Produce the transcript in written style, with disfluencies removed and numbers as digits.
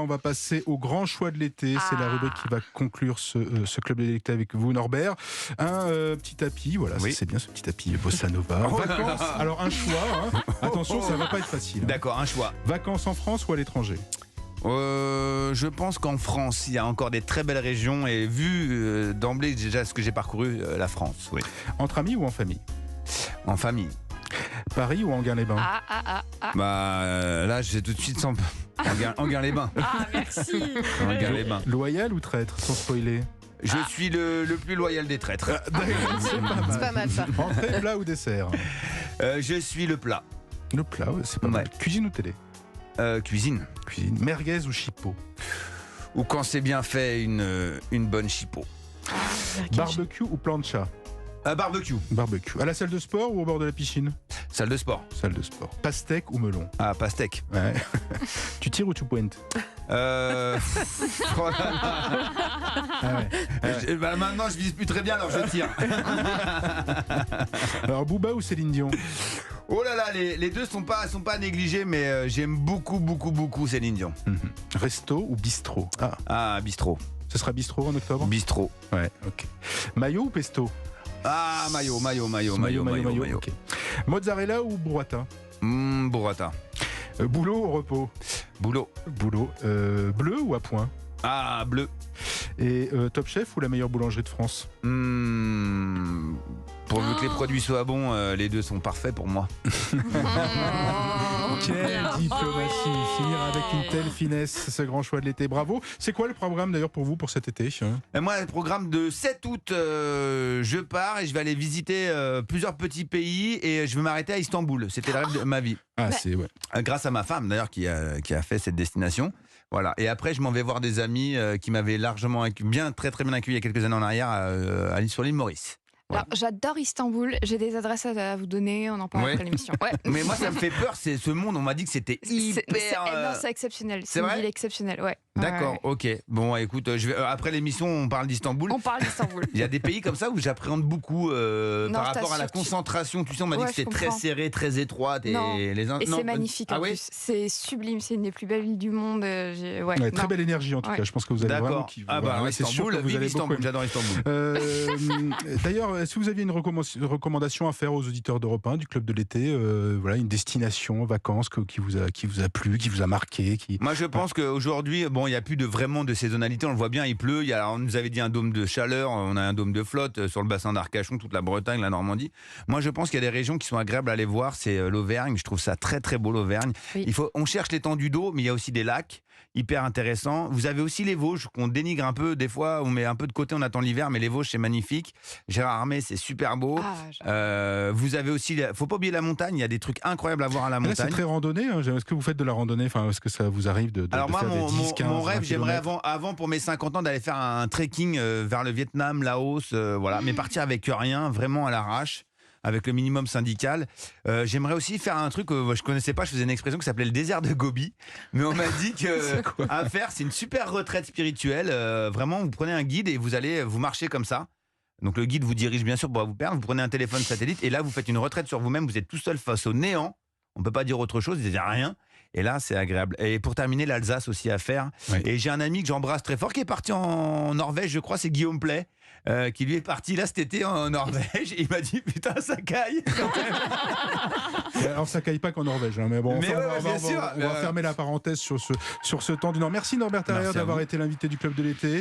On va passer au grand choix de l'été. C'est la rubrique qui va conclure ce club de l'été avec vous, Norbert. Un petit tapis, voilà, Oui. c'est bien ce petit tapis Bossa Nova. Vacances, alors un choix. Attention, ça va pas être facile. D'accord, un choix. Vacances en France ou à l'étranger? Je pense qu'en France, il y a encore des très belles régions et vu d'emblée déjà ce que j'ai parcouru, la France, oui. Entre amis ou en famille? En famille. Paris ou Anguin-les-Bains? Là, j'ai tout de suite sans... Anguin-les-Bains. Ah, merci. Anguin-les-Bains. Loyal ou traître, sans spoiler? Je suis le plus loyal des traîtres. C'est pas mal ça. Entrée, plat ou dessert? Je suis le plat. Le plat, ouais, c'est pas mal. Cuisine ou télé? Cuisine. Cuisine. Merguez ou chipot? Ou quand c'est bien fait, une bonne chipot. Barbecue ou plancha? Barbecue. Barbecue. À la salle de sport ou au bord de la piscine? Salle de sport. Salle de sport. Pastèque ou melon? Ah, pastèque. Ouais. Tu tires ou tu pointes? Oh là là. Ah ouais. Maintenant, je vise plus très bien, alors je tire. Alors Booba ou Céline Dion? Oh là là, les deux sont pas négligés, mais j'aime beaucoup Céline Dion. Resto ou bistrot? Ah, bistrot. Ce sera bistrot en octobre? Bistrot. Ouais, ok. Maillot ou pesto? Ah, maillot. Ok. Mozzarella ou burrata? Burrata. Boulot ou repos? Boulot. Boulot. Bleu ou à point? Ah, bleu. Et Top Chef ou la meilleure boulangerie de France? Pourvu que les produits soient bons, les deux sont parfaits pour moi. Quelle diplomatie! Finir avec une telle finesse, ce grand choix de l'été. Bravo! C'est quoi le programme d'ailleurs pour vous pour cet été? Et moi, le programme de 7 août, je pars et je vais aller visiter plusieurs petits pays et je vais m'arrêter à Istanbul. C'était le rêve de ma vie. Ah, c'est ouais. Grâce à ma femme d'ailleurs qui a fait cette destination. Voilà. Et après, je m'en vais voir des amis qui m'avaient largement très bien accueilli il y a quelques années en arrière sur l'île Maurice. Alors, j'adore Istanbul. J'ai des adresses à vous donner. On en parle après l'émission. Ouais. Mais moi, ça me fait peur. C'est ce monde. On m'a dit que c'était hyper. Non, c'est exceptionnel. C'est C'est une vrai ville exceptionnelle. Ouais. D'accord, Ouais. ok. Bon, écoute, après l'émission, on parle d'Istanbul. On parle d'Istanbul. Il y a des pays comme ça où j'appréhende beaucoup par rapport à la concentration. Tu sais, on m'a dit que c'était très serré, très étroite. Et c'est magnifique en plus. C'est sublime. C'est une des plus belles villes du monde. Très belle énergie en tout cas. Je pense que vous allez vraiment kiffer. Istanbul, vive Istanbul. J'adore Istanbul. D'ailleurs, est-ce que vous aviez une recommandation à faire aux auditeurs d'Europe 1 du club de l'été? Une destination, vacances qui vous a plu, qui vous a marqué? Moi, je pense qu'aujourd'hui, il n'y a plus vraiment de saisonnalité. On le voit bien, il pleut. On nous avait dit un dôme de chaleur. On a un dôme de flotte sur le bassin d'Arcachon, toute la Bretagne, la Normandie. Moi, je pense qu'il y a des régions qui sont agréables à aller voir. C'est l'Auvergne. Je trouve ça très, très beau, l'Auvergne. Oui. On cherche l'étendue d'eau, mais il y a aussi des lacs hyper intéressants. Vous avez aussi les Vosges qu'on dénigre un peu. Des fois, on met un peu de côté, on attend l'hiver, mais les Vosges, c'est magnifique. Gérard Armé, c'est super beau. Vous avez aussi, faut pas oublier la montagne. Il y a des trucs incroyables à voir à la montagne. Là, c'est très randonnée. Est-ce que vous faites de la randonnée? Est-ce que ça vous arrive de Alors moi, faire des 10, 15, mon rêve, j'aimerais kilomètres? avant pour mes 50 ans d'aller faire un trekking vers le Vietnam, Laos, mais partir avec rien, vraiment à l'arrache, avec le minimum syndical. J'aimerais aussi faire un truc que je connaissais pas, je faisais une expression qui s'appelait le désert de Gobi, mais on m'a dit que à faire, c'est une super retraite spirituelle. Vraiment, vous prenez un guide et vous marchez comme ça. Donc le guide vous dirige bien sûr pour pas vous perdre. Vous prenez un téléphone satellite et là vous faites une retraite sur vous-même. Vous êtes tout seul face au néant. On peut pas dire autre chose, il n'y a rien. Et là, c'est agréable. Et pour terminer, l'Alsace aussi à faire. Oui. Et j'ai un ami que j'embrasse très fort qui est parti en Norvège, je crois, c'est Guillaume Play, qui lui est parti là cet été en Norvège. Et il m'a dit, putain, ça caille. Alors ça caille pas qu'en Norvège, mais bon, Mais on va fermer la parenthèse sur ce temps du Nord. Merci Norbert Tarrière d'avoir été l'invité du club de l'été.